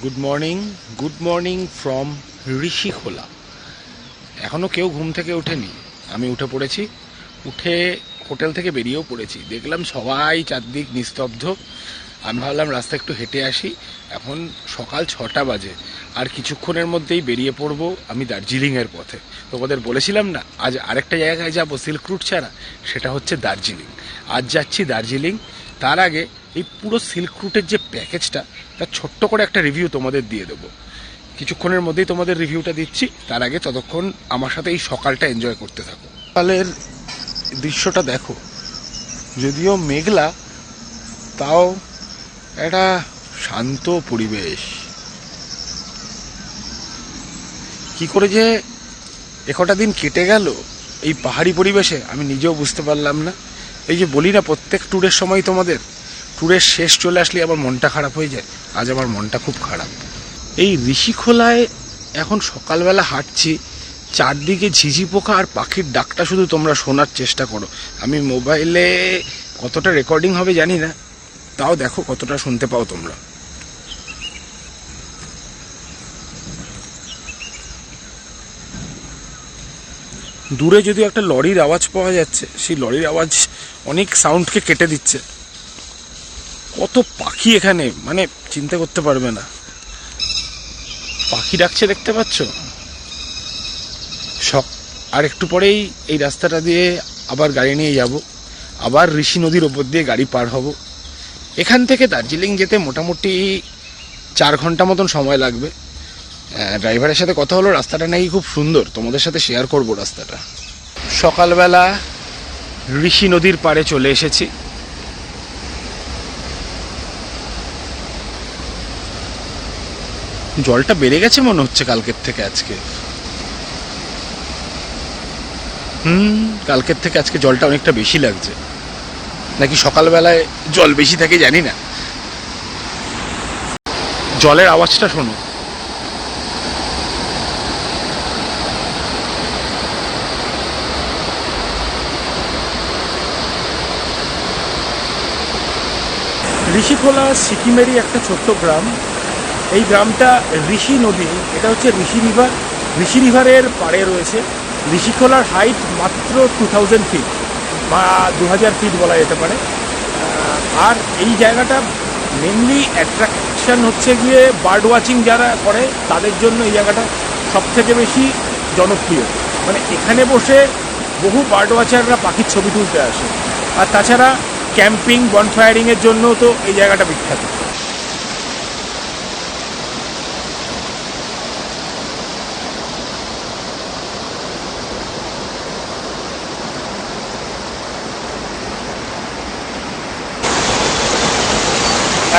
Good morning from Rishikhola. এখনও কেউ ঘুম থেকে ওঠেনি, আমি উঠে পড়েছি। উঠে হোটেল থেকে বেরিয়েও পড়েছি, দেখলাম সবাই চারদিক নিস্তব্ধ। আমি ভাবলাম রাস্তা একটু হেঁটে আসি। এখন সকাল 6টা বাজে, আর কিছুক্ষণের মধ্যেই বেরিয়ে পড়বো আমি দার্জিলিংয়ের পথে। তোমাদের বলেছিলাম না আজ আরেকটা জায়গায় যাবো সিল্ক রুট ছাড়া, সেটা হচ্ছে দার্জিলিং। আজ যাচ্ছি দার্জিলিং। তার আগে এই পুরো সিল্ক রুটের যে প্যাকেজটা, তার ছোট্ট করে একটা রিভিউ তোমাদের দিয়ে দেবো। কিছুক্ষণের মধ্যেই তোমাদের রিভিউটা দিচ্ছি। তার আগে ততক্ষণ আমার সাথে এই সকালটা এনজয় করতে থাকো। সকালের দৃশ্যটা দেখো, যদিও মেঘলা, তাও একটা শান্ত পরিবেশ। কি করে যে একটা দিন কেটে গেল এই পাহাড়ি পরিবেশে আমি নিজেও বুঝতে পারলাম না। এই যে বলি না, প্রত্যেক ট্যুরের সময় তোমাদের, ট্যুরের শেষ চলে আসলে আমার মনটা খারাপ হয়ে যায়। আজ আমার মনটা খুব খারাপ। এই ঋষিখোলায় এখন সকালবেলা হাঁটছি, চারদিকে ঝিঝি পোকা আর পাখির ডাকটা শুধু তোমরা শোনার চেষ্টা করো। আমি মোবাইলে কতটা রেকর্ডিং হবে জানি না, তাও দেখো কতটা শুনতে পাও তোমরা। দূরে যদিও একটা লরির আওয়াজ পাওয়া যাচ্ছে, সেই লরির আওয়াজ অনেক সাউন্ডকে কেটে দিচ্ছে। কত পাখি এখানে, মানে চিন্তা করতে পারবে না। পাখি ডাকছে, দেখতে পাচ্ছ? আর একটু পরেই এই রাস্তাটা দিয়ে আবার গাড়ি নিয়ে যাব, আবার ঋষি নদীর ওপর দিয়ে গাড়ি পার হব। এখান থেকে দার্জিলিং যেতে মোটামুটি 4 ঘন্টা মতন সময় লাগবে। ড্রাইভারের সাথে কথা হলো, রাস্তাটা নাকি খুব সুন্দর, তোমাদের সাথে শেয়ার করব রাস্তাটা। সকালবেলা ঋষি নদীর পাড়ে চলে এসেছি। জলটা বেড়ে গেছে মনে হচ্ছে কালকের থেকে আজকে। কালকের থেকে আজকে জলটা অনেকটা বেশি লাগছে, নাকি সকালবেলায় জল বেশি থাকে জানি না। জলের আওয়াজটা শোনো। ঋষিখোলা সিকিমেরই একটা ছোট্ট গ্রাম। এই গ্রামটা ঋষি নদী, এটা হচ্ছে ঋষি রিভারের পাড়ে রয়েছে। ঋষিখোলার হাইট মাত্র 2000 ফিট বা 2000 ফিট বলা যেতে পারে। আর এই জায়গাটা মেনলি অ্যাট্রাকশান হচ্ছে গিয়ে বার্ড ওয়াচিং যারা করে তাদের জন্য এই জায়গাটা সবথেকে বেশি জনপ্রিয়। মানে এখানে বসে বহু বার্ড ওয়াচাররা পাখির ছবি তুলতে আসে। আর তাছাড়া ক্যাম্পিং, বনফায়ারিংয়ের জন্য তো এই জায়গাটা বিখ্যাত।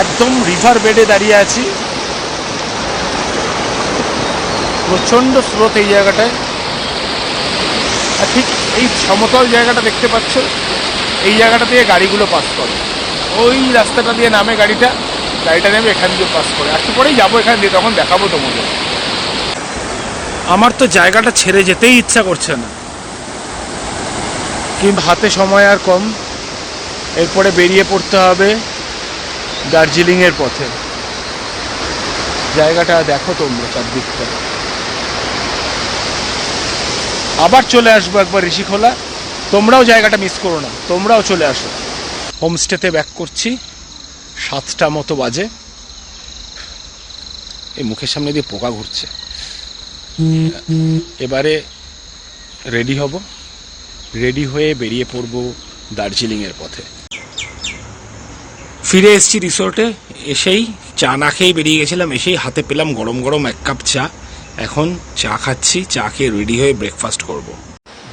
একদম রিভার বেডে দাঁড়িয়ে আছি, প্রচণ্ড স্রোত এই জায়গাটায়। আর ঠিক এই সমতল জায়গাটা দেখতে পাচ্ছ, এই জায়গাটা দিয়ে গাড়িগুলো পাস করে। ওই রাস্তাটা দিয়ে নামে গাড়িটা নেমে এখান দিয়ে পাস করে। একটু পরেই যাবো এখান দিয়ে, তখন দেখাবো তোমাদের। আমার তো জায়গাটা ছেড়ে যেতেই ইচ্ছা করছে না, কিন্তু হাতে সময় আর কম। এরপরে বেরিয়ে পড়তে হবে দার্জিলিংয়ের পথে। জায়গাটা দেখো তোমরা, চারদিকটা। আবার চলে আসবো একবার ঋষিখোলা, তোমরাও জায়গাটা মিস করো না, তোমরাও চলে আসো। হোমস্টেতে ব্যাক করছি, 7টা মতো বাজে। এই মুখের সামনে দিয়ে পোকা ঘুরছে। এবারে রেডি হব, রেডি হয়ে বেরিয়ে পড়বো দার্জিলিংয়ের পথে। ফিরে এসেছি রিসোর্টে। এসেই চা না খেয়েই বেরিয়ে গেছিলাম, এসেই হাতে পেলাম গরম গরম 1 কাপ চা। এখন চা খাচ্ছি, চা খেয়ে রেডি হয়ে ব্রেকফাস্ট করব।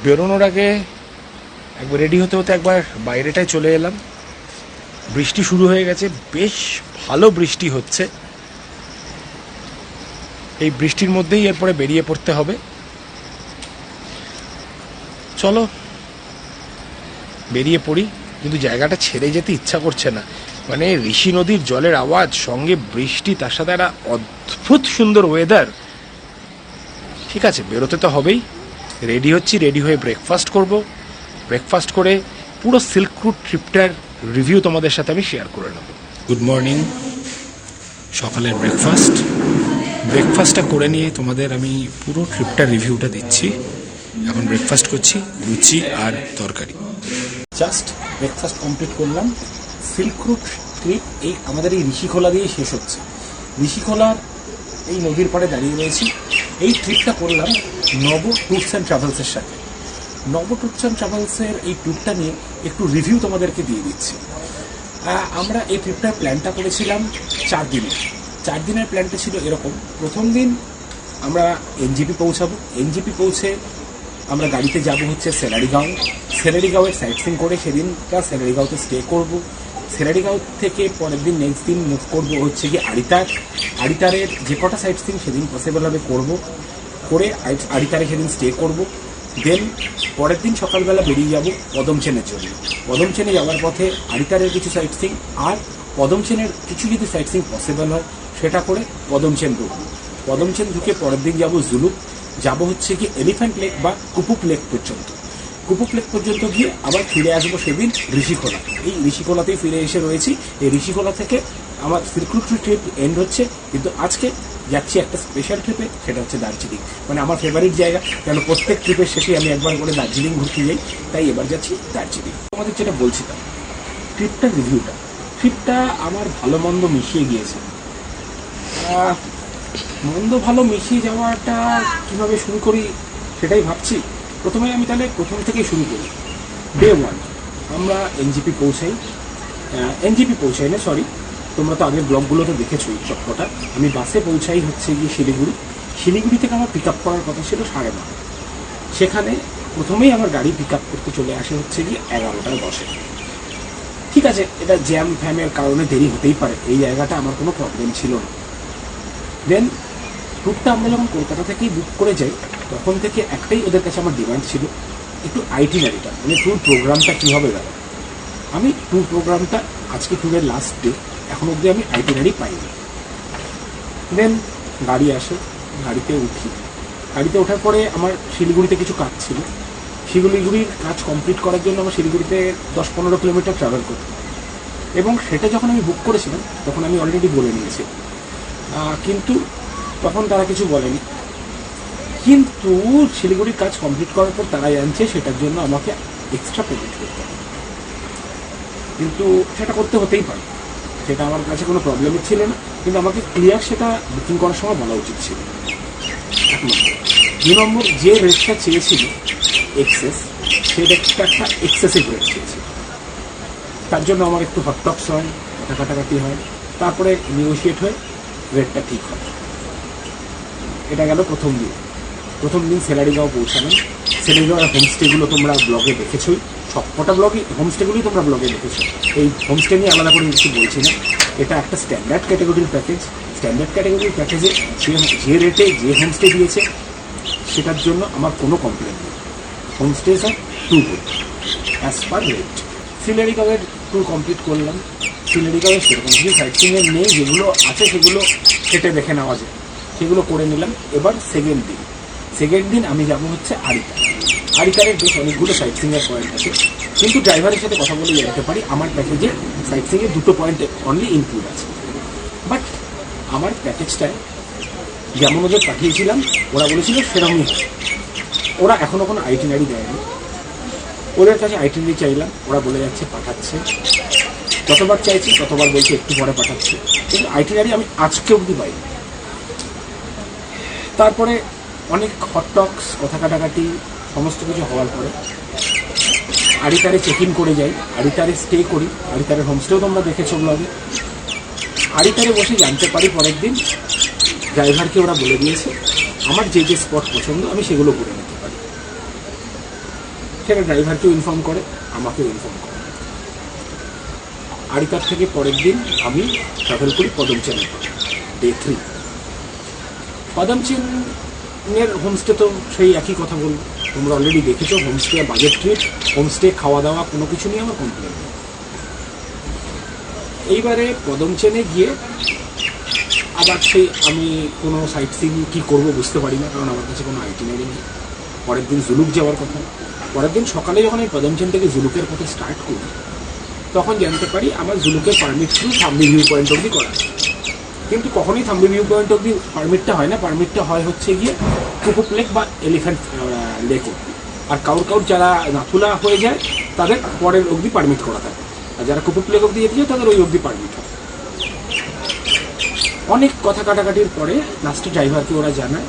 বেরোনোর আগে একবার রেডি হতে হতে একবার বাইরেটায় চলে এলাম। বৃষ্টি শুরু হয়ে গেছে, বেশ ভালো বৃষ্টি হচ্ছে। এই বৃষ্টির মধ্যেই এরপরে বেরিয়ে পড়তে হবে। চলো বেরিয়ে পড়ি, কিন্তু জায়গাটা ছেড়ে যেতে ইচ্ছা করছে না। মানে ঋষি নদীর জলের আওয়াজ, সঙ্গে বৃষ্টি, তার সাথে একটা অদ্ভুত সুন্দর ওয়েদার। ঠিক আছে, বেরোতে তো হবেই। রেডি হচ্ছি, রেডি হয়ে ব্রেকফাস্ট করব। ব্রেকফাস্ট করে পুরো সিল্ক রুট ট্রিপটার রিভিউ তোমাদের সাথে আমি শেয়ার করে নেব। গুড মর্নিং, সকালের ব্রেকফাস্টটা করে নিয়ে তোমাদের আমি পুরো ট্রিপটার রিভিউটা দিচ্ছি। এখন ব্রেকফাস্ট করছি, লুচি আর তরকারি। জাস্ট ব্রেকফাস্ট কমপ্লিট করলাম। সিল্ক রুট ট্রিপ এই আমাদের এই ঋষিখোলা দিয়ে শেষ হচ্ছে। ঋষিখোলার এই নদীর পাড়ে দাঁড়িয়ে রয়েছি। এই ট্রিপটা করলাম নব ট্যুরস অ্যান্ড ট্রাভেলসের সাথে। নব ট্যুরস অ্যান্ড ট্রাভেলসের এই ট্যুরটা নিয়ে একটু রিভিউ তোমাদেরকে দিয়ে দিচ্ছি। আমরা এই ট্রিপটার প্ল্যানটা করেছিলাম 4 দিনের। 4 দিনের প্ল্যানটা ছিল এরকম। প্রথম দিন আমরা এনজেপি পৌঁছাবো। এনজেপি পৌঁছে আমরা গাড়িতে যাব হচ্ছে সেলারিগাঁওয়ের সাইট সিং করে সেদিনটা সেলারিগাঁওতে স্টে করব। সেলারিগাঁও থেকে পরের দিন নেক্সট দিন মুভ করব হচ্ছে কি আড়িতারের যে কটা সাইট সিং সেদিন পসিবল হবে করে আড়িতারে সেদিন স্টে করব। দেন পরের দিন সকালবেলা বেরিয়ে যাব পদমচেনের জন্য। পদমচেনে যাওয়ার পথে আড়িতারের কিছু সাইট সিং আর পদমচেনের কিছু যদি সাইট সিং পসিবল হয় সেটা করে পদমচেন ঢুকব। পদমচেন ঢুকে পরের দিন যাব জুলুক, যাব হচ্ছে কি এলিফ্যান্ট লেক বা কুপুক লেক পর্যন্ত। কুপুক লেক পর্যন্ত গিয়ে আবার ফিরে আসবো সেদিন ঋষিখোলা। এই ঋষিখোলাতেই ফিরে এসে রয়েছি। এই ঋষিখোলা থেকে আমার সিল্ক রুট ট্রিপ এন্ড হচ্ছে, কিন্তু আজকে যাচ্ছি একটা স্পেশাল ট্রিপে, সেটা হচ্ছে দার্জিলিং। মানে আমার ফেভারিট জায়গা, কেন প্রত্যেক ট্রিপের শেষে আমি একবার করে দার্জিলিং ঘুরতে যাই, তাই এবার যাচ্ছি দার্জিলিং। আমাদের যেটা বলছিলাম ট্রিপটা আমার ভালো মন্দ মিশিয়ে গিয়েছে। মন্দ ভালো মিশিয়ে যাওয়াটা কীভাবে শুরু করি সেটাই ভাবছি। প্রথমে আমি তাহলে প্রথম থেকেই শুরু করি। ডে 1 আমরা এনজেপি পৌঁছাই না, সরি, তোমরা তো আগের ব্লগগুলোতে দেখেছোই সবকটা। আমি বাসে পৌঁছাই হচ্ছে গিয়ে শিলিগুড়ি থেকে আমার পিক আপ করার কথা ছিল 9:30। সেখানে প্রথমেই আমার গাড়ি পিক আপ করতে চলে আসে হচ্ছে গিয়ে 11:10। ঠিক আছে, এটা জ্যাম ফ্যামের কারণে দেরি হতেই পারে, এই জায়গাটা আমার কোনো প্রবলেম ছিল না। দেন ট্যুরটা আমরা যখন কলকাতা থেকেই বুক করে যাই, তখন থেকে একটাই ওদের কাছে আমার ডিমান্ড ছিল, একটু আইটিনারিটা, মানে ট্যুর প্রোগ্রামটা কীভাবে গেল। আমি ট্যুর প্রোগ্রামটা আজকে ট্যুরের লাস্ট ডে, এখন অবধি আমি আইটিনারি পাইনি। দেন গাড়ি আসে, গাড়িতে উঠি। গাড়িতে ওঠার পরে আমার শিলিগুড়িতে কিছু কাজ ছিল। শিলিগুড়ির কাজ কমপ্লিট করার জন্য আমার শিলিগুড়িতে 10-15 কিলোমিটার ট্রাভেল করতে, এবং সেটা যখন আমি বুক করেছিলাম তখন আমি অলরেডি বলে নিয়েছি, কিন্তু তখন তারা কিছু বলেনি। কিন্তু শিলিগুড়ির কাজ কমপ্লিট করার পর তারা জানছে সেটার জন্য আমাকে এক্সট্রা পেমেন্ট করতে হবে। কিন্তু সেটা করতে হতেই পারে, সেটা আমার কাছে কোনো প্রবলেমই ছিল না, কিন্তু আমাকে ক্লিয়ার সেটা বুকিং করার সময় বলা উচিত ছিল। 2 নম্বর, যে রেটটা চেয়েছিল এক্সেস, সেই রেটটা একটা এক্সেসিভ রেট চেয়েছিল। তার জন্য আমার একটু হটটক্স হয়, কথা কাটাকাটি হয়, তারপরে নেগোশিয়েট হয়ে রেটটা ঠিক হয়। এটা গেল প্রথম দিন সেলারিগাঁও পৌঁছালাম। সেলারিগাঁওয়ের হোমস্টেগুলো তোমরা ব্লগে দেখেছোই, সবকটা হোমস্টেগুলোই তোমরা ব্লগে দেখেছো। এই হোমস্টে নিয়ে আলাদা করে কিছু বলছি না। এটা একটা স্ট্যান্ডার্ড ক্যাটাগরির প্যাকেজ। স্ট্যান্ডার্ড ক্যাটাগরির প্যাকেজে যে রেটে যে হোমস্টে দিয়েছে সেটার জন্য আমার কোনো কমপ্লেন নেই। Homestays are too good as per rate. সেলারিগাঁওয়ের ট্যুর কমপ্লিট করলাম। সেলারিগাঁওয়ের সেরকম কিছু সাইট সিইংয়ের নেই, যেগুলো আছে সেগুলো সেটে দেখে নেওয়া যায়, সেগুলো করে নিলাম। এবার সেকেন্ড দিন আমি যাব হচ্ছে আড়িতারের বেশ অনেকগুলো সাইট সিইংয়ের পয়েন্ট আছে, কিন্তু ড্রাইভারের সাথে কথা বলে জানতে পারি আমার প্যাকেজে সাইট সিইংয়ের 2 পয়েন্ট অনলি ইনক্লুড আছে। বাট আমার প্যাকেজটায় যেমন ওদের পাঠিয়েছিলাম ওরা বলেছিল সেরকমই, ওরা এখনও কোনো আইটিনারি দেয়নি। ওদের কাছে আইটিনারি চাইলাম, ওরা বলে যাচ্ছে পাঠাচ্ছে। যতবার চাইছি ততবার বলছে একটু পরে পাঠাচ্ছে, কিন্তু আইটিনারি আমি আজকে অবধি পাইনি। তারপরে অনেক হটটক্স, কথা কাটাকাটি সমস্ত কিছু হওয়ার পরে আড়িতারে চেক ইন করে যাই, আড়িতারে স্টে করি। আড়িতারের হোমস্টেও তোমরা দেখেছো ব্লগে। আড়িতারে বসে জানতে পারি পরের দিন ড্রাইভারকে ওরা বলে দিয়েছে আমার যে যে স্পট পছন্দ আমি সেগুলো করে নিতে পারি। সেটা ড্রাইভারকেও ইনফর্ম করে, আমাকেও ইনফর্ম করে। আড়িতার থেকে পরের দিন আমি ট্রাভেল করি পদমচেন। ডে 3 পদমচেনের হোমস্টে তো সেই একই কথা বলবো, তোমরা অলরেডি দেখেছো। হোমস্টে বাজেট ট্রিপ, হোমস্টে খাওয়া দাওয়া কোনো কিছু নিয়ে আমার কমপ্লেন নেই। এইবারে পদমচেনে গিয়ে আবার সেই আমি কোনো সাইট সিইং কী করবো বুঝতে পারি না, কারণ আমার কাছে কোনো আইটিনারি নেই। পরের দিন জুলুক যাওয়ার কথা। পরের দিন সকালে যখন আমি পদমচেন থেকে জুলুকের পথে স্টার্ট করি তখন জানতে পারি আমার জুলুকের পারমিট শুধু সামনে ভিউ পয়েন্ট অবধি করা। কিন্তু কখনোই থাম্বি ভিউ পয়েন্ট অব্দি পারমিটটা হয় না, পারমিটটা হয় হচ্ছে গিয়ে কুকুপ লেক বা এলিফ্যান্ট লেক অব্দি। আর কাউর যারা নাথুলা হয়ে যায় তাদের পরের অবধি পারমিট করা থাকে, আর যারা কুকুপ লেক অব্দি যেতে যায় তাদের ওই অবধি পারমিট হয়। অনেক কথা কাটাকাটির পরে লাস্টে ড্রাইভারকে ওরা জানায়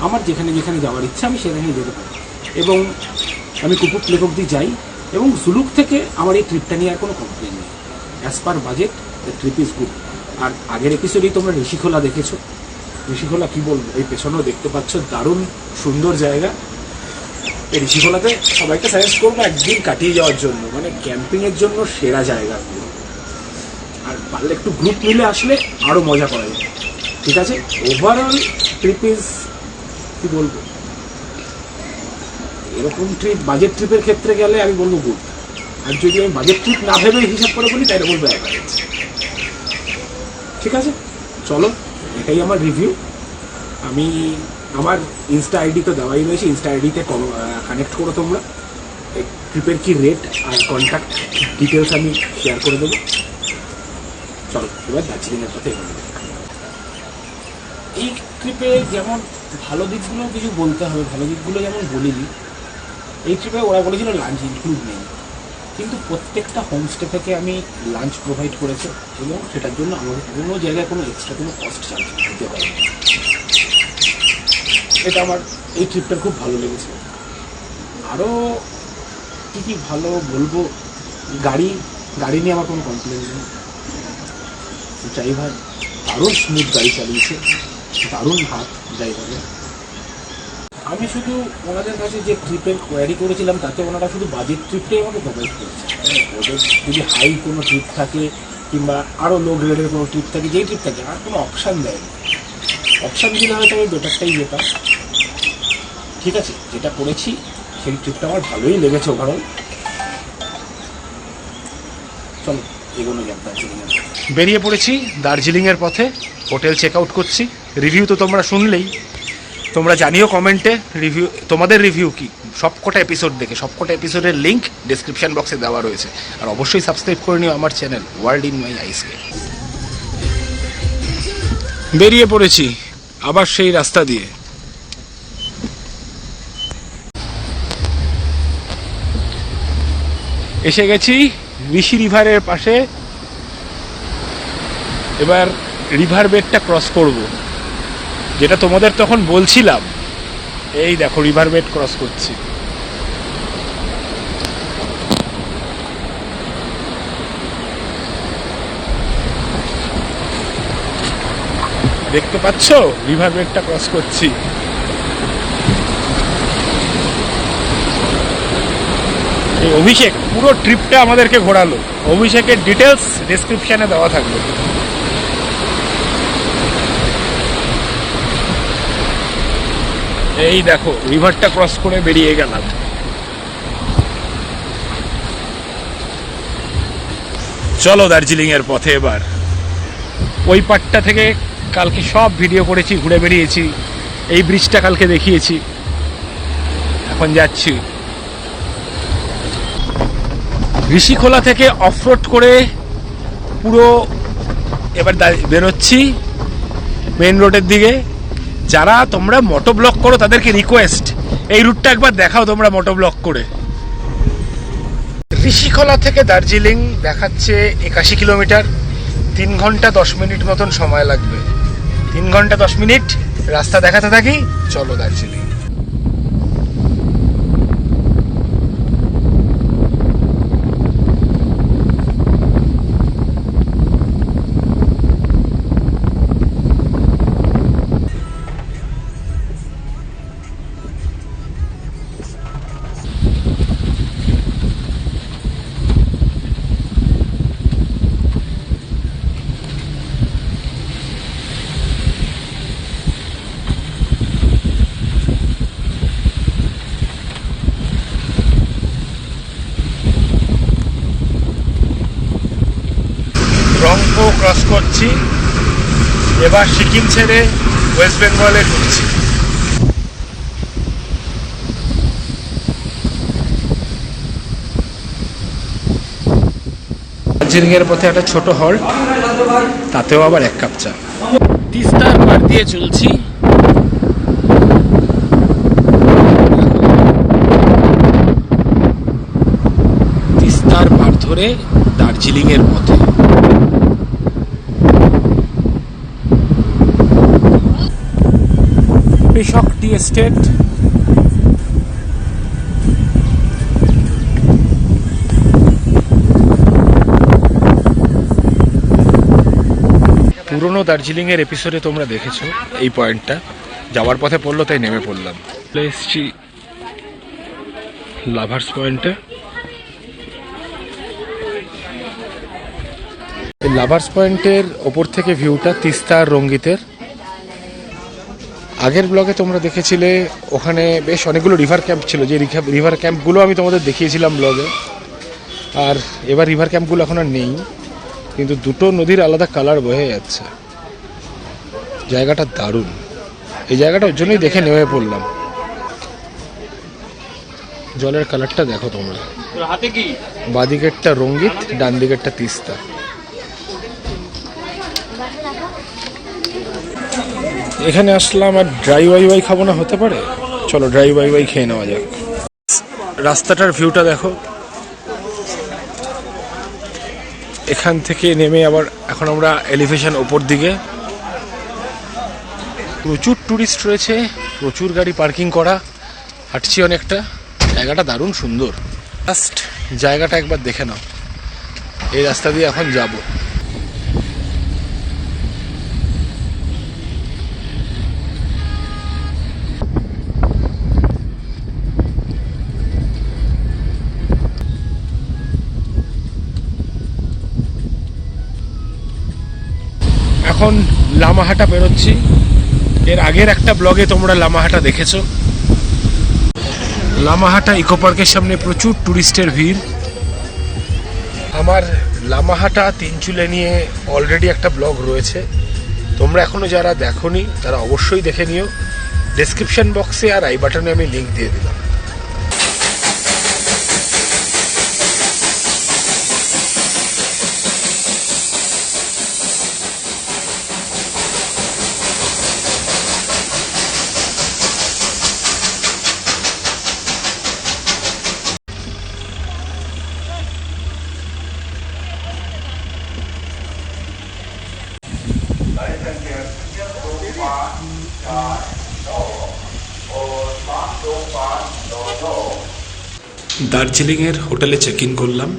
আমার যেখানে যেখানে যাওয়ার ইচ্ছা আমি সেখানে যেতে পারি, এবং আমি কুকুপ লেক অব্দি যাই। এবং জুলুক থেকে আমার এই ট্রিপটা নিয়ে আর কোনো কমপ্লেন নেই। As per budget the trip is good. আর আগের এপিসোডেই তোমরা ঋষিখোলা দেখেছো, ঋষিখোলা কী বলবো, এই পেছনেও দেখতে পাচ্ছ দারুণ সুন্দর জায়গা। এই ঋষিখোলাতে সবাইকে সাজেস্ট করবো একদিন কাটিয়ে যাওয়ার জন্য, মানে ক্যাম্পিংয়ের জন্য সেরা জায়গা। আর পারলে একটু গ্রুপ মিলে আসলে আরও মজা করা যায়। ঠিক আছে, ওভারঅল ট্রিপ ইজ কী বলবো, এরকম ট্রিপ বাজেট ট্রিপের ক্ষেত্রে গেলে আমি বলবো গুড। আর যদি আমি বাজেট ট্রিপ না ভেবে হিসাব করে বলি তাহলে বলবো অ্যাভারেজ। ঠিক আছে, চলো এটাই আমার রিভিউ। আমি আমার ইনস্টা আইডি তো দেওয়াই রয়েছে, ইনস্টা আইডিতে কানেক্ট করো তোমরা। এই ট্রিপের কি রেট আর কন্ট্যাক্ট ডিটেলস আমি শেয়ার করে দেবো। চলো এবার দার্জিলিংয়ের পথে এগোনো যাক। এই ট্রিপে যেমন ভালো দিকগুলো কিছু বলতে হবে, ভালো দিকগুলো যেমন বলিনি, এই ট্রিপে ওরা বলেছিল লাঞ্চ ইনক্লুড নেই, কিন্তু প্রত্যেকটা হোমস্টে থেকে আমি লাঞ্চ প্রোভাইড করেছে, এবং সেটার জন্য আমাকে কোনো জায়গায় কোনো এক্সট্রা কোনো কস্ট চার্জ দিতে হয়। এটা আমার এই ট্রিপটা খুব ভালো লেগেছে। আরও কী কী ভালো বলবো, গাড়ি নিয়ে আমার কোনো কমপ্লেন নেই। ড্রাইভার দারুণ স্মুথ গাড়ি চালিয়েছে, দারুণ হাত ড্রাইভারের। আমি শুধু ওনাদের কাছে যে ট্রিপের কোয়ারি করেছিলাম তাতে ওনারা শুধু বাজেট ট্রিপটাই আমাকে প্রোভাইড করেছে। ওদের যদি হাই কোনো ট্রিপ থাকে কিংবা আরও লো গ্রেডের কোনো ট্রিপ থাকে, যেই ট্রিপ থাকে আর কোনো অপশান দেয়নি। অপশান দিলে হয়তো আমি বেটারটাই যেতাম। ঠিক আছে, যেটা করেছি সেই ট্রিপটা আমার ভালোই লেগেছে ওভারঅল। চলো এগোনো যাক দার্জিলিংয়ের। বেরিয়ে পড়েছি দার্জিলিংয়ের পথে, হোটেল চেক আউট করছি। রিভিউ তো তোমরা শুনলেই, তোমরা জানিও কমেন্টে রিভিউ, তোমাদের রিভিউ কি সবকটা এপিসোড দেখে। সবকটা এপিসোডের লিঙ্ক ডিসক্রিপশন বক্সে দেওয়া রয়েছে। আর অবশ্যই সাবস্ক্রাইব করে নিও আমার চ্যানেল ওয়ার্ল্ড ইন মাই আইসকে। বেরিয়ে পড়েছি আবার সেই রাস্তা দিয়ে। এসে গেছি ঋষি রিভারের পাশে। এবার রিভার বেডটা ক্রস করব, যেটা তোমাদের তখন বলছিলাম। এই দেখো রিভার বেড ক্রস করছি। দেখতে পাচ্ছ রিভার বেডটা ক্রস করছি। এই অভিষেক পুরো ট্রিপটা আমাদেরকে ঘোরালো। অভিষেকের ডিটেলস ডেসক্রিপশনে দেওয়া থাকবে। এই দেখো রিভারটা ক্রস করে বেরিয়ে গেলাম। চলো দার্জিলিংয়ের পথে এবার। ওই পাটটা থেকে কালকে সব ভিডিও করেছি, ঘুরে বেরিয়েছি। এই ব্রিজটা কালকে দেখিয়েছি। এখন যাচ্ছি ঋষিখোলা থেকে অফরোড করে পুরো এবার বেরোচ্ছি মেন রোডের দিকে। যারা তোমরা মোটো ব্লগ করো তাদেরকে রিকোয়েস্ট, এই রুটটা একবার দেখাও তোমরা মোটো ব্লগ করে। ঋষিখোলা থেকে দার্জিলিং দেখাচ্ছে 81 কিলোমিটার, 3 ঘন্টা 10 মিনিট মতন সময় লাগবে। 3 ঘন্টা 10 মিনিট রাস্তা দেখাতে থাকি। চলো দার্জিলিং। রংপো ক্রস করছি, এবার সিকিম ছেড়ে ওয়েস্ট বেঙ্গলে ঢুকছি। দার্জিলিংয়ের পথে একটা ছোট হল্ট, তাতেও আবার 1 কাপ চা। তিস্তার পাড় দিয়ে চলছি। তিস্তার পাড় ধরে দার্জিলিং এর পথে। পেশক টি এস্টেট, পুরনো দার্জিলিং এর এপিসোডে তোমরা দেখেছো এই পয়েন্টটা, যাওয়ার পথে পড়লো তাই নেমে পড়লাম। এসছি লাভার্স পয়েন্টে। লাভার্স পয়েন্টের ওপর থেকে ভিউটা তিস্তা আর রঙ্গিতের। আগের ব্লগে তোমরা দেখেছিলে ওখানে বেশ অনেকগুলো রিভার ক্যাম্প ছিল, যে রিভার ক্যাম্পগুলো আমি তোমাদের দেখিয়েছিলাম ব্লগে। আর এবার রিভার ক্যাম্পগুলো এখন আর নেই, কিন্তু দুটো নদীর আলাদা কালার বয়ে যাচ্ছে। জায়গাটা দারুণ, এই জায়গাটা ওর জন্যই দেখে নেমে পড়লাম। জলের কালারটা দেখো তোমরা, বাদিকেরটা রঙ্গিত, ডান দিকেরটা তিস্তা। এখানে আসলাম আর ড্রাই ওয়াই খাবো না, হতে পারে? চলো ড্রাই ওয়াই খেয়ে নেওয়া যাক। রাস্তাটার ভিউটা দেখো। এখান থেকে নেমে আবার এখন আমরা এলিভেশন ওপর দিকে। প্রচুর টুরিস্ট রয়েছে, প্রচুর গাড়ি পার্কিং করা, হাঁটছি অনেকটা। জায়গাটা দারুণ সুন্দর, জাস্ট জায়গাটা একবার দেখে নাও। এই রাস্তা দিয়ে এখন যাব। এখন লামাহাটা বেরোচ্ছি। এর আগের একটা ব্লগে তোমরা লামাহাটা দেখেছো। লামাহাটা ইকো পার্কের সামনে প্রচুর টুরিস্টের ভিড়। আমার লামাহাটা তিনচুলে নিয়ে অলরেডি একটা ব্লগ রয়েছে, তোমরা এখনো যারা দেখোনি তারা অবশ্যই দেখে নিও। ডেসক্রিপশন বক্সে আর আই বাটনে আমি লিঙ্ক দিয়ে দিলাম। দার্জিলিংয়ের হোটেলে চেক ইন করলাম।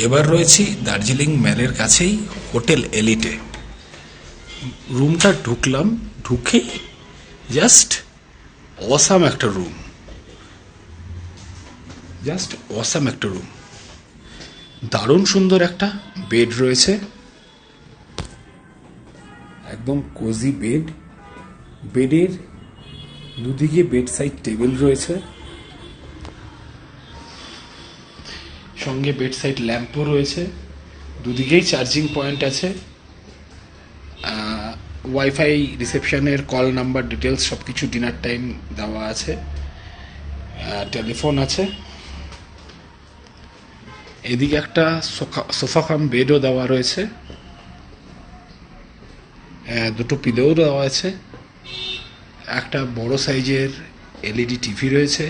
এবার রয়েছি দার্জিলিং ম্যালের কাছেই হোটেল এলিটে। রুমটা ঢুকলাম, ঢুকে জাস্ট অসাম একটা রুম, জাস্ট অসাম একটা রুম। দারুণ সুন্দর একটা বেড রয়েছে, একদম কোজি বেড। বেডের দুদিকে বেড সাইড টেবিল রয়েছে, সঙ্গে বেড সাইড ল্যাম্পও রয়েছে, দুদিকেই চার্জিং পয়েন্ট আছে। ওয়াইফাই, রিসেপশনের কল নাম্বার, ডিটেলস সব কিছু ডিনার টাইম দেওয়া আছে। টেলিফোন আছে। এদিকে একটা সোফা কাম বেডও দেওয়া রয়েছে, দুটো পিলোও দেওয়া আছে। একটা বড় সাইজের এলইডি টিভি রয়েছে,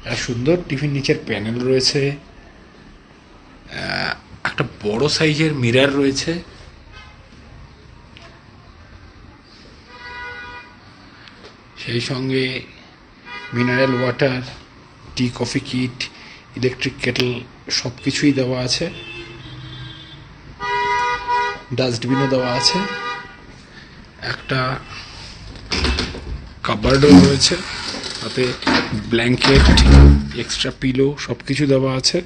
একটা সুন্দর টিভির নিচের প্যানেল রয়েছে, একটা বড় সাইজের মিরর রয়েছে। সেই সঙ্গে mineral water, tea coffee kit, electric Kettle সব কিছুই দেওয়া আছে। ডাস্টবিনও দেওয়া আছে, একটা কাবার্ডও রয়েছে, তাতে ব্ল্যাঙ্কেট, এক্সট্রা পিলো সব কিছু দেওয়া আছে।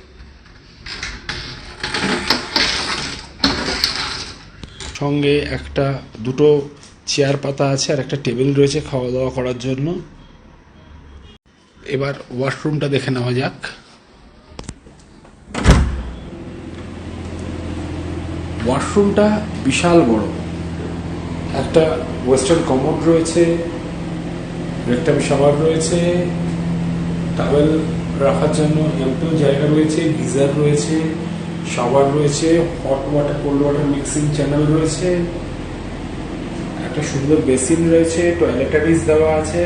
সঙ্গে দুটো চেয়ার পাতা আছে আর একটা টেবিল রয়েছে খাওয়া দাওয়া করার জন্য। এবার ওয়াশরুমটা দেখে নেওয়া যাক। ওয়াশরুমটা বিশাল বড়, একটা ওয়েস্টার্ন কমোড রয়েছে, রেকটাম শাওয়ার রয়েছে, টাওয়েল রাখার জন্য এমপিও জায়গা রয়েছে, গিজার রয়েছে, শাওয়ার রয়েছে, hot water cold water mixing channel রয়েছে, একটা সুন্দর বেসিন রয়েছে, টয়লেটারিজ দেওয়া আছে,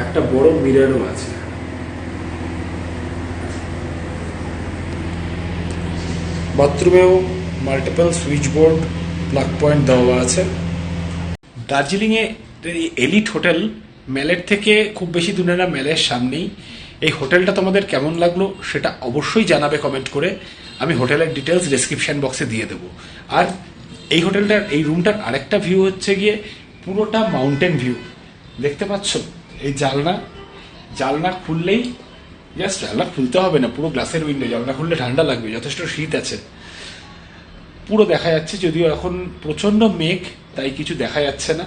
একটা বড় মিররও আছে। বাথরুমেও multiple switch board, plug point দেওয়া আছে। দার্জিলিংয়ে এলিট হোটেল মেলের থেকে খুব বেশি দূরে না, মেলের সামনেই। এই হোটেলটা তোমাদের কেমন লাগলো সেটা অবশ্যই জানাবে কমেন্ট করে। আমি হোটেলের ডিটেলস ডেসক্রিপশন বক্সে দিয়ে দেবো। আর এই হোটেলটার, এই রুমটার আরেকটা ভিউ হচ্ছে গিয়ে পুরোটা মাউন্টেন ভিউ। দেখতে পাচ্ছ এই জানলা খুললেই, জাস্ট জানলা খুলতে হবে না, পুরো গ্লাসের উইন্ডো, জানলা খুললে ঠান্ডা লাগবে, যথেষ্ট শীত আছে। পুরো দেখা যাচ্ছে, যদিও এখন প্রচন্ড মেঘ, তাই কিছু দেখা যাচ্ছে না।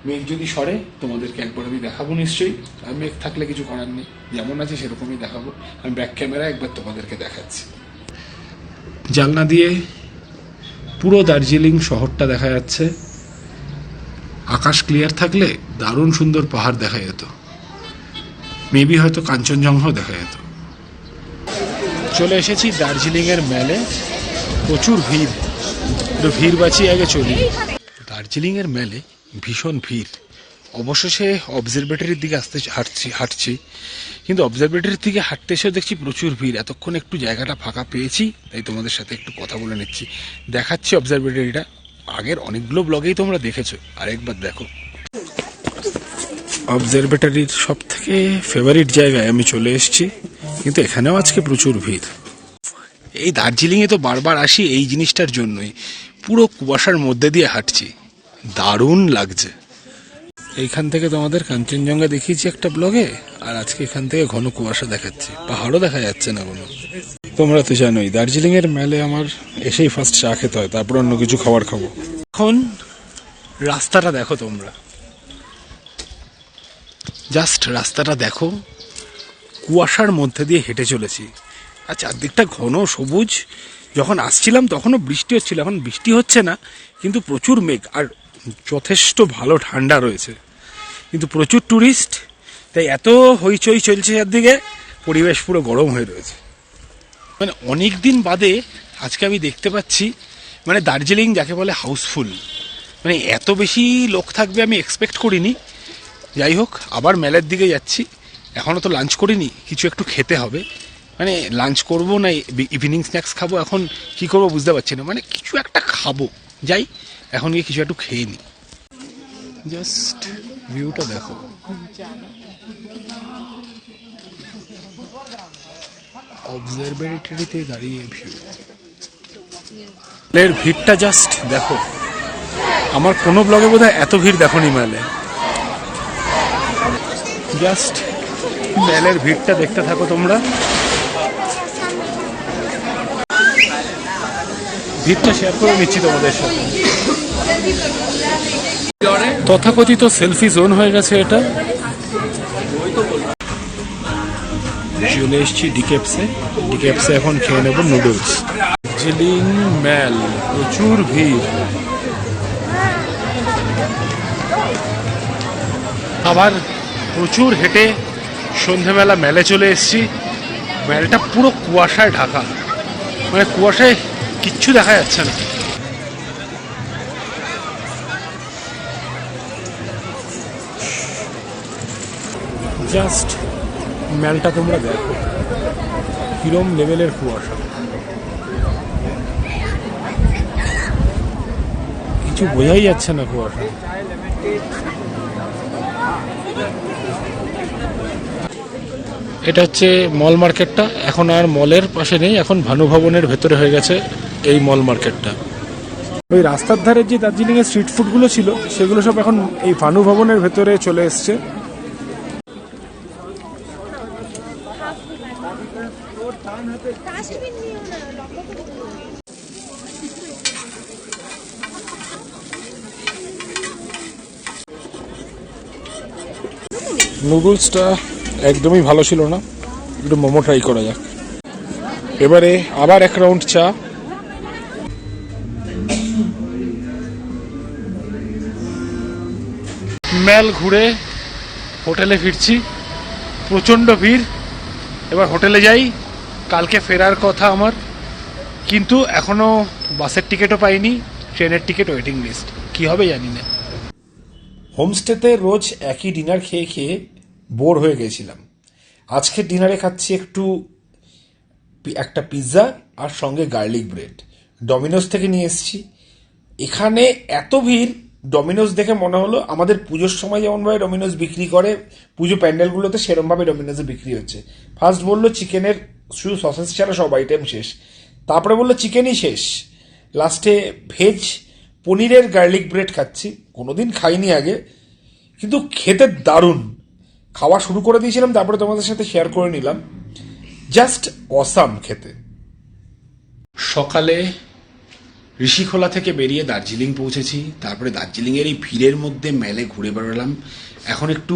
মেঘ যদি সরে তোমাদেরকে একবার আমি দেখাবো নিশ্চয়ই। আর মেঘ থাকলে কিছু করার নেই, যেমন আছে সেরকমই দেখাবো। আমি ব্যাক ক্যামেরা একবার তোমাদেরকে দেখাচ্ছি। জানলা দিয়ে পুরো দার্জিলিং শহরটা দেখা যাচ্ছে। আকাশ ক্লিয়ার থাকলে দারুণ সুন্দর পাহাড় দেখা যেত, মেবি হয়তো কাঞ্চনজঙ্ঘাও দেখা যেত। চলে এসেছি দার্জিলিংয়ের মেলে। প্রচুর ভিড়, একটু ভিড় বাঁচিয়ে আগে চলি। দার্জিলিংয়ের মেলে ভীষণ ভিড়। অবশেষে অবজারভেটরির দিকে হাঁটছি, কিন্তু অবজারভেটরির দিকে হাঁটতে এসেও দেখছি প্রচুর ভিড়। এতক্ষণ একটু জায়গাটা ফাঁকা পেয়েছি, তাই তোমাদের সাথে একটু কথা বলে নিচ্ছি। দেখাচ্ছি অবজারভেটরিটা, আগের অনেকগুলো ব্লগেই তোমরা দেখেছো, আরেকবার দেখো। অবজারভেটরির সব থেকে ফেভারিট জায়গায় আমি চলে এসেছি, কিন্তু এখানেও আজকে প্রচুর ভিড়। এই দার্জিলিংয়ে তো বারবার আসি এই জিনিসটার জন্যই। পুরো কুয়াশার মধ্যে দিয়ে হাঁটছি, দারুণ লাগছে। এইখান থেকে তোমাদের কাঞ্চনজঙ্ঘা দেখিয়েছি একটা ব্লগে, আর আজকে এখান থেকে ঘন কুয়াশা দেখাচ্ছি, পাহাড়ও দেখা যাচ্ছে না কোনো। তোমরা তো জানোই দার্জিলিংয়ের মেলে আমার এসেই ফার্স্ট চা খেতে হয়, তারপর অন্য কিছু খাবার খাবো। এখন রাস্তাটা দেখো তোমরা, জাস্ট রাস্তাটা দেখো, কুয়াশার মধ্যে দিয়ে হেঁটে চলেছি, আর চারদিকটা ঘন সবুজ। যখন আসছিলাম তখনও বৃষ্টি হচ্ছিল, এখন বৃষ্টি হচ্ছে না, কিন্তু প্রচুর মেঘ, আর যথেষ্ট ভালো ঠান্ডা রয়েছে, কিন্তু প্রচুর ট্যুরিস্ট, তাই এত হইচই চলছে চারদিকে, পরিবেশ পুরো গরম হয়ে রয়েছে। মানে অনেক দিন বাদে আজকে আমি দেখতে পাচ্ছি, মানে দার্জিলিং যাকে বলে হাউসফুল, মানে এত বেশি লোক থাকবে আমি এক্সপেক্ট করিনি। যাই হোক, আবার মেলার দিকে যাচ্ছি। এখনও তো লাঞ্চ করিনি, কিছু একটু খেতে হবে। মানে লাঞ্চ করবো না ইভিনিং স্ন্যাক্স খাবো, এখন কি করবো বুঝতে পারছি না। মানে কিছু একটা খাবো, যাই এখন গিয়ে কিছু একটু খেয়ে নিই। জাস্ট ভিউটা দেখো, অবজারভেটরিতে দাঁড়িয়ে ভিউ, মেলের ভিড়টা জাস্ট দেখো। আমার কোনো ব্লগে বোধহয় এত ভিড় দেখোনি মেলে। জাস্ট মেলের ভিড়টা দেখতে থাকো তোমরা। ভিড়টা শেয়ার করে নিচ্ছি তোমাদের সাথে। তথাকথিত সেলফি জোন হয়ে গেছে এটা। চলে এসছি ডিকেপসে এখন খেয়ে নেবো নুডলস। দার্জিলিং মেল, প্রচুর ভিড়। আবার প্রচুর হেঁটে সন্ধেবেলা মেলে চলে এসছি। মেলটা পুরো কুয়াশায় ঢাকা, মানে কুয়াশায় কিচ্ছু দেখা যাচ্ছে না। জাস্ট মেলটা তোমরা দেখো, কিরম লেভেলের কুয়াশা, কিছু বোঝাই যাচ্ছে না কুয়াশা। এটা হচ্ছে মল মার্কেটটা, এখন আর মলের পাশে নেই, এখন ভানু ভবনের ভেতরে হয়ে গেছে এই মল মার্কেটটা। ওই রাস্তার ধারে যে দার্জিলিংয়ের স্ট্রিট ফুডগুলো ছিল সেগুলো সব এখন এই ভানু ভবনের ভেতরে চলে এসছে। নুডলসটা একদমই ভালো ছিল না, একটু মোমো ট্রাই করা যাক। এবারে আবার এক রাউন্ড চা। মেল ঘুরে হোটেলে ফিরছি, প্রচণ্ড ভিড়। এবার হোটেলে যাই, কালকে ফেরার কথা আমার, কিন্তু এখনও বাসের টিকিটও পাইনি, ট্রেনের টিকিট ওয়েটিং লিস্ট, কী হবে জানি না। হোমস্টেতে রোজ একই ডিনার খেয়ে খেয়ে বোর হয়ে গেছিলাম। আজকের ডিনারে খাচ্ছি একটা পিৎজা আর সঙ্গে গার্লিক ব্রেড। ডমিনোজ থেকে নিয়ে এসেছি। এখানে এত ভিড়, ডমিনোজ দেখে মনে হলো আমাদের পুজোর সময় যেমনভাবে ডমিনোজ বিক্রি করে পুজো প্যান্ডেলগুলোতে, সেরমভাবে ডমিনোজে বিক্রি হচ্ছে। ফার্স্ট বললো চিকেনের শুধু সসেস ছাড়া সব আইটেম শেষ, তারপরে বললো চিকেনই শেষ, লাস্টে ভেজ পনিরের গার্লিক ব্রেড খাচ্ছি। কোনোদিন খাইনি আগে, কিন্তু খেতে দারুণ। খাওয়া শুরু করে দিয়েছিলাম, তারপরে তোমাদের সাথে শেয়ার করে নিলাম। জাস্ট অসাম খেতে। সকালে ঋষিখোলা থেকে বেরিয়ে দার্জিলিং পৌঁছেছি। তারপরে দার্জিলিংয়ের এই ভিড়ের মধ্যে মেলে ঘুরে বেড়ালাম। এখন একটু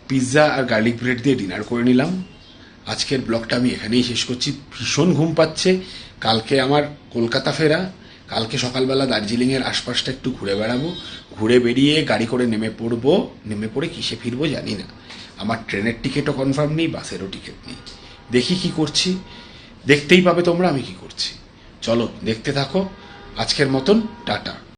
পিৎজা আর গার্লিক ব্রেড দিয়ে ডিনার করে নিলাম। আজকের ব্লগটা আমি এখানেই শেষ করছি। ভীষণ ঘুম পাচ্ছে। কালকে আমার কলকাতা ফেরা। কালকে সকালবেলা দার্জিলিংয়ের আশপাশটা একটু ঘুরে বেড়াবো। ঘুরে বেরিয়ে গাড়ি করে নেমে পড়বো। নেমে পড়ে কিসে ফিরবো জানি না। আমার ট্রেনের টিকিটও কনফার্ম নেই, বাসেরও টিকিট নেই। দেখি কি করছি, দেখতেই পাবে তোমরা আমি কি করছি। চলো দেখতে থাকো। আজকের মতন টাটা।